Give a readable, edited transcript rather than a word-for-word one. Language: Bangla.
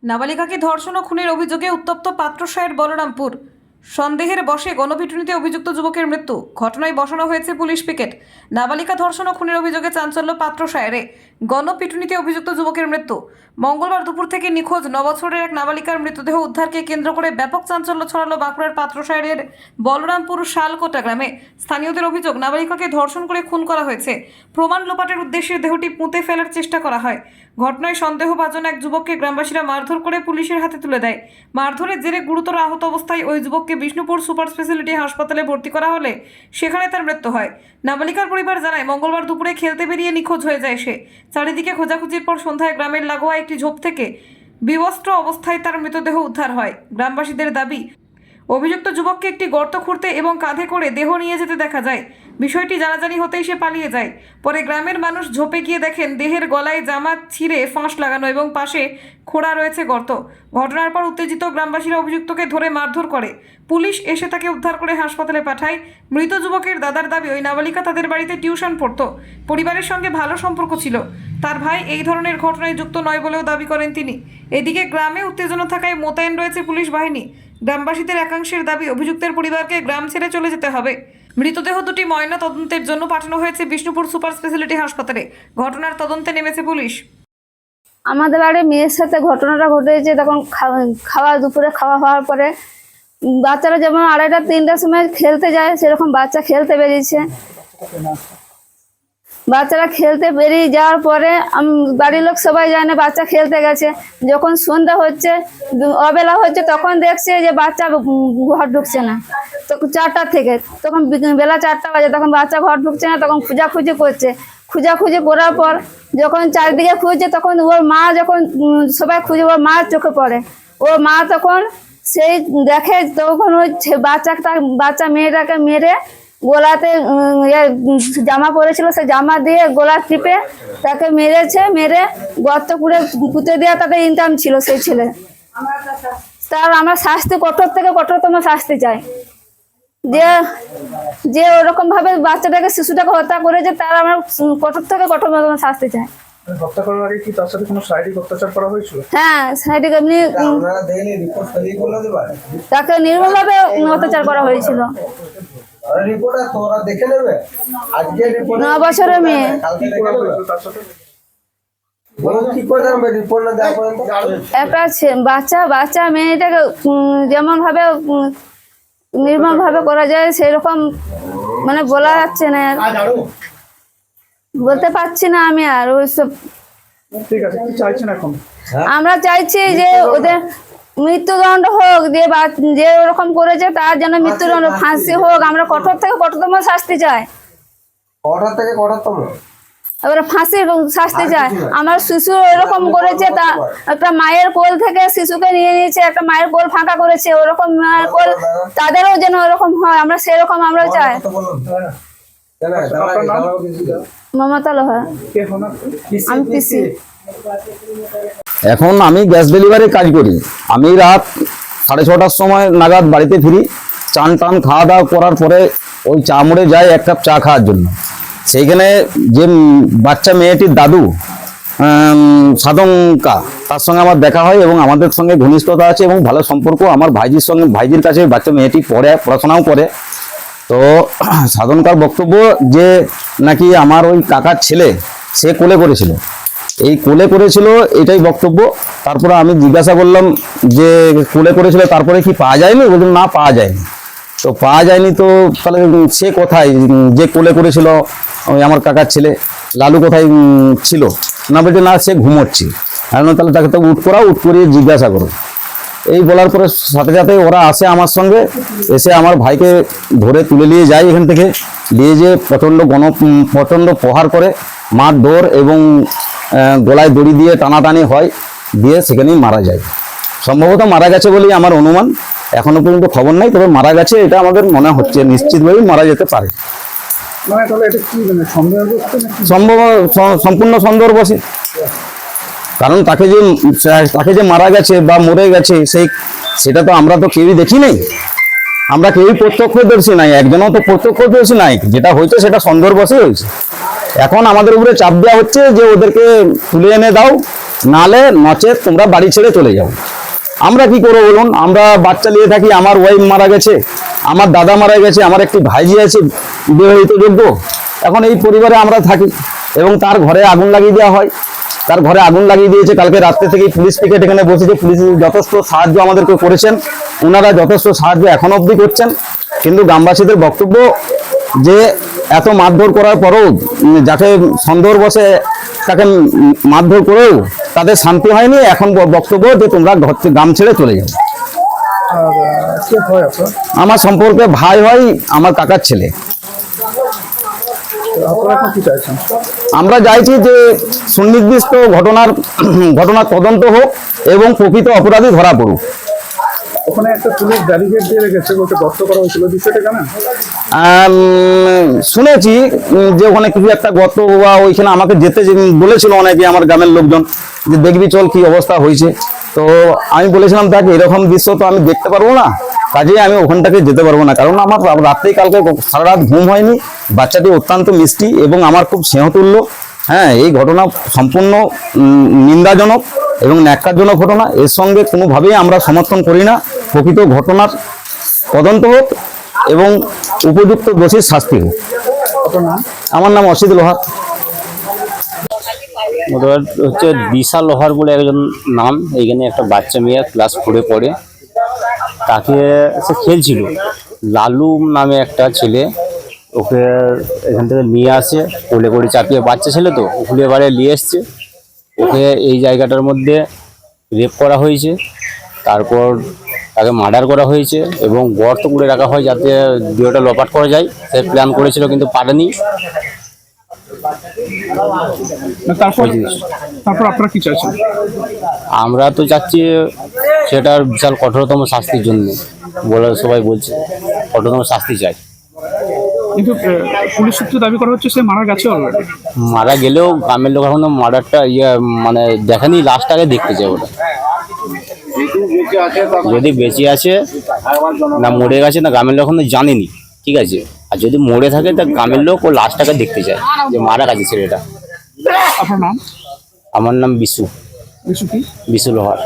নাবালিকাকে ধর্ষণ ও খুনের অভিযোগে উত্তপ্ত পাত্রসায়ের বলরামপুর। সন্দেহের বশে গণপিটুনিতে অভিযুক্ত যুবকের মৃত্যু। ঘটনায় বসানো হয়েছে পুলিশ পিকেট। নাবালিকা ধর্ষণ ও খুনের অভিযোগে চাঞ্চল্য পাত্রসায়েরে। গণপিটুনিতে অভিযুক্ত যুবকের মৃত্যু। মঙ্গলবার দুপুর থেকে নিখোঁজ 9 বছরের এক নাবালিকার মৃতদেহ উদ্ধারকে কেন্দ্র করে ব্যাপক চাঞ্চল্য ছড়ালো বাঁকুড়ার পাত্রসায়ের বলরামপুর শালকোটা গ্রামে। স্থানীয়দের অভিযোগ, নাবালিকাকে ধর্ষণ করে খুন করা হয়েছে। প্রমাণ লোপাটের উদ্দেশ্যে দেহটি পুঁতে ফেলার চেষ্টা করা হয়। ঘটনায় সন্দেহভাজন এক যুবককে গ্রামবাসীরা মারধর করে পুলিশের হাতে তুলে দেয়। মারধরের জেরে গুরুতর আহত অবস্থায় ওই যুবককে বিষ্ণুপুর সুপার স্পেশালিটি হাসপাতালে ভর্তি করা হলে সেখানে তার মৃত্যু হয়। নাবালিকার পরিবার জানায়, মঙ্গলবার দুপুরে খেলতে বেরিয়ে নিখোঁজ হয়ে যায় সে। চারিদিকে খোঁজাখুঁজির পর সন্ধ্যায় গ্রামের লাগোয়া একটি ঝোপ থেকে বিবস্ত্র অবস্থায় তার মৃতদেহ উদ্ধার হয়। গ্রামবাসীদের দাবি, অভিযুক্ত যুবককে একটি গর্ত খুঁড়তে এবং কাঁধে করে দেহ নিয়ে যেতে দেখা যায়। বিষয়টি জানাজানি হতেই সে পালিয়ে যায়। পরে গ্রামের মানুষ ঝোপে গিয়ে দেখেন দেহের গলায় জামা ছিঁড়ে ফাঁস লাগানো এবং পাশে খোঁড়া রয়েছে গর্ত। ঘটনার পর উত্তেজিত গ্রামবাসীরা অভিযুক্তকে ধরে মারধর করে। পুলিশ এসে তাকে উদ্ধার করে হাসপাতালে পাঠায়। মৃত যুবকের দাদার দাবি, ওই নাবালিকা তাদের বাড়িতে টিউশন পড়তো। পরিবারের সঙ্গে ভালো সম্পর্ক ছিল। তার ভাই এই ধরনের ঘটনায় যুক্ত নয় বলেও দাবি করেন তিনি। এদিকে গ্রামে উত্তেজনা থাকায় মোতায়েন রয়েছে পুলিশ বাহিনী। গ্রামবাসীদের একাংশের দাবি, অভিযুক্তের পরিবারকে গ্রাম ছেড়ে চলে যেতে হবে। মৃতদেহ দুটি ময়না তদন্তের জন্য পাঠানো হয়েছে বিষ্ণুপুর সুপার স্পেশালিটি হাসপাতালে। ঘটনার তদন্তে নেমেছে পুলিশ। আমাদের বাড়ি মেয়ের সাথে ঘটনাটা ঘটেছে। তখন দুপুরে খাওয়া হওয়ার পরে বাচ্চারা যেমন 2:30-3টার সময় খেলতে যায়, সেরকম বাচ্চা খেলতে বেরিয়েছে। বাচ্চারা খেলতে বেরিয়ে যাওয়ার পরে বাড়ির লোক সবাই জানে বাচ্চা খেলতে গেছে। যখন সন্ধ্যা হচ্ছে, অবেলা হচ্ছে, তখন দেখছে যে বাচ্চা ঘর ঢুকছে না। তখন 4টা থেকে, তখন বেলা 4টা বাজে, তখন বাচ্চা ঘর ঢুকছে না। তখন খোঁজাখুঁজি করছে। খোঁজাখুঁজি করার পর যখন চারিদিকে খুঁজছে, তখন ওর মা, যখন সবাই খুঁজে ওর মা চোখে পড়ে। ওর মা তখন সেই দেখে, তখন ওই বাচ্চা মেয়েটাকে মেরে গলাতে জামা পরেছিল, সে জামা দিয়ে গলা টিপে তাকে মেরেছে। মেরে গর্ত পুঁতে দেওয়া তাদের ইনকাম ছিল সেই ছেলে। তার আমরা শাস্তি, কঠোর থেকে কঠোরতম শাস্তি চাই। যে ওরকম ভাবে বাচ্চাটাকে, শিশুটাকে হত্যা করেছে, তার আমরা কঠোর থেকে কঠোরতম শাস্তি চাই। হত্যা করার আগে কি তার সাথে কোনো শারীরিক অত্যাচার করা হয়েছিল? হ্যাঁ, শারীরিক এমনি তাকে নির্মমভাবে অত্যাচার করা হয়েছিল। 9 বছরের মেয়ে। একটা বাচ্চা মেয়েটাকে যেমন ভাবে নির্মম ভাবে করা যায়, সেরকম মানে বলা যাচ্ছে না, বলতে পারছি না আমি আর ওইসব। ঠিক আছে, কি চাইছেন এখন? আমরা চাইছি যে ওদের মৃত্যুদণ্ড হোক, যে ওরকম করেছে তার জন্য মৃত্যুদণ্ড, ফাঁসি হোক। আমরা কঠোর থেকে কঠোরতম শাস্তি চাই। এবারে ফাঁসির শাস্তি চাই। আমার শিশু এরকম করেছে, তা একটা মায়ের কোল থেকে শিশুকে নিয়ে নিয়েছে, একটা মায়ের কোল ফাঁকা করেছে। ওরকম মায়ের কোল তাদেরও যেন ওরকম হয়, আমরা সেরকম আমরা চাই। মমতা লোহা, আমি পিসি। এখন আমি গ্যাস ডেলিভারি কাজ করি। আমি রাত 6:30টার সময় নাগাদ বাড়িতে ফিরি। চান টান খাওয়া দাওয়া করার পরে ওই চা মোড়ে যাই 1 কাপ চা খাওয়ার জন্য। সেইখানে যে বাচ্চা মেয়েটির দাদু সাধঙ্কা, তার সঙ্গে আমার দেখা হয় এবং আমাদের সঙ্গে ঘনিষ্ঠতা আছে এবং ভালো সম্পর্ক। আমার ভাইজির কাছে বাচ্চা মেয়েটি পড়াশোনাও করে। তো সাধনকার বক্তব্য যে নাকি আমার ওই কাকার ছেলে সে কোলে করেছিল, এই কোলে করেছিল, এটাই বক্তব্য। তারপরে আমি জিজ্ঞাসা করলাম যে কোলে করেছিল, তারপরে কি পাওয়া যায়নি? বললাম না, পাওয়া যায়নি। তো পাওয়া যায়নি, তো তাহলে সে কোথায়? যে কোলে করেছিল ওই আমার কাকার ছেলে লালু কোথায় ছিল? না, বলছে না, সে ঘুমোচ্ছে। তাহলে তাকে তো উঠ করিয়ে জিজ্ঞাসা করো। এই বলার পরে সাথে সাথে ওরা আসে আমার সঙ্গে, এসে আমার ভাইকে ধরে তুলে নিয়ে যায়। এখান থেকে নিয়ে যেয়ে প্রচণ্ড প্রহার করে, মারধর এবং গলায় দড়ি দিয়ে টানাটানি হয়, দিয়ে সেখানেই মারা যায়। সম্ভবত মারা গেছে বলেই আমার অনুমান। এখনো পর্যন্ত খবর নাই, তবে মারা গেছে এটা আমাদের মনে হচ্ছে। নিশ্চিতভাবেই মারা যেতে পারে। সম্পূর্ণ সন্দেহবশে। কারণ তাকে যে মারা গেছে বা মরে গেছে, সেটা তো আমরা তো কেউই দেখি নাই। আমরা কেউই প্রত্যক্ষদর্শী নাই, একজনও তো প্রত্যক্ষদর্শী নাই। যেটা হয়েছে সেটা সন্দেহবশে হয়েছে। এখন আমাদের উপরে চাপ দেওয়া হচ্ছে যে ওদেরকে তুলে এনে দাও, নালে নচেত তোমরা বাড়ি ছেড়ে চলে যাও। আমরা কি করবো বলুন, আমরা বাচ্চা নিয়ে থাকি, আমার ওয়াইফ মারা গেছে, আমার দাদা মারা গেছে, আমার একটি ভাইজি আছে বিবাহিত যোগ্য, এখন এই পরিবারে আমরা থাকি এবং তার ঘরে আগুন লাগিয়ে দেওয়া হয়। তার ঘরে আগুন লাগিয়ে দিয়েছে, কালকে রাত্রে থেকেই পুলিশ পিকেট এখানে বসেছে, পুলিশ যথেষ্ট সাহায্য আমাদেরকে করেছেন, ওনারা যথেষ্ট সাহায্য এখন অবধি করছেন। কিন্তু গ্রামবাসীদের বক্তব্য যে এত মারধর করার পরেও যাকে সন্দেহর বসে তাকে মারধর করেও তাদের শান্তি হয়নি। এখন বক্তব্য যে তোমরা গ্রাম ছেড়ে চলে যাও। আর কে হয় আপনার? আমার সম্পর্কে ভাই হয়, আমার কাকার ছেলে। আপনারা এখন কি চাইছেন? আমরা চাইছি যে সুনির্দিষ্ট ঘটনার তদন্ত হোক এবং প্রকৃত অপরাধী ধরা পড়ুক। ওখানে একটা পুলিশ ব্যারিকেড দিয়ে রেখেছে, বলতে গর্ত করা হয়েছিল, বিষয়টা জানেন? শুনেছি যে ওখানে কিছু একটা গর্ত বা ওইখানে আমাকে যেতে বলেছিল অনেকে আমার গ্রামের লোকজন, যে দেখবি চল কি অবস্থা হয়েছে। তো আমি বলেছিলাম তাকে এরকম দৃশ্য তো আমি দেখতে পারবো না, কাজেই আমি ওখানটাকে যেতে পারবো না, কারণ আমার রাত্রেই কালকে সারা রাত ঘুম হয়নি। বাচ্চাটি অত্যন্ত মিষ্টি এবং আমার খুব স্নেহতুল্য। হ্যাঁ, এই ঘটনা সম্পূর্ণ নিন্দাজনক এবং ন্যাক্কারজনক ঘটনা। এর সঙ্গে কোনোভাবেই আমরা সমর্থন করি না। প্রকৃত ঘটনার তদন্ত হোক এবং উপযুক্ত দোষীর শাস্তি হোক। আপনার নাম? আমার নাম অসিত লোহার। ওদের হচ্ছে দিশা লোহার বলে একজন নাম। এইখানে একটা বাচ্চা মেয়ে ক্লাস 4-এ পড়ে, তাকে সে খেলছিল, লালু নামে একটা ছেলে ওকে এখান থেকে নিয়ে আসে, কোলে করে চাপিয়ে, বাচ্চা ছেলে তো ওখানে বাড়ি নিয়ে এসছে। ওকে এই জায়গাটার মধ্যে রেপ করা হয়েছে, তারপর তাকে মার্ডার করা হয়েছে এবং গর্ত করে রাখা হয় যাতে দেহটা লোপাট করা যায়। সে প্ল্যান করেছিল কিন্তু পারেনি। তারপর আপনারা কি চাইছেন? আমরা তো চাচ্ছি সেটার বিশাল কঠোরতম শাস্তির জন্য, বলে সবাই বলছে কঠোরতম শাস্তি চাই। কিন্তু পুলিশ সূত্রে দাবি করা হচ্ছে সে মারা গেছে অলরেডি। মারা গেলেও গ্রামের লোক এখনো মার্ডারটা মানে দেখেনি, লাশটাকে দেখতে চাই ওটা। যদি বেঁচে আছে না মরে গেছে না গ্রামের লোক এখনো জানেনি, ঠিক আছে। আর যদি মরে থাকে তা গ্রামের লোক ও লাশটাকে দেখতে চায় যে মারা গেছে ছেলেটা। আপনার নাম? আমার নাম বিশু বিশু কি? বিশু লোহার।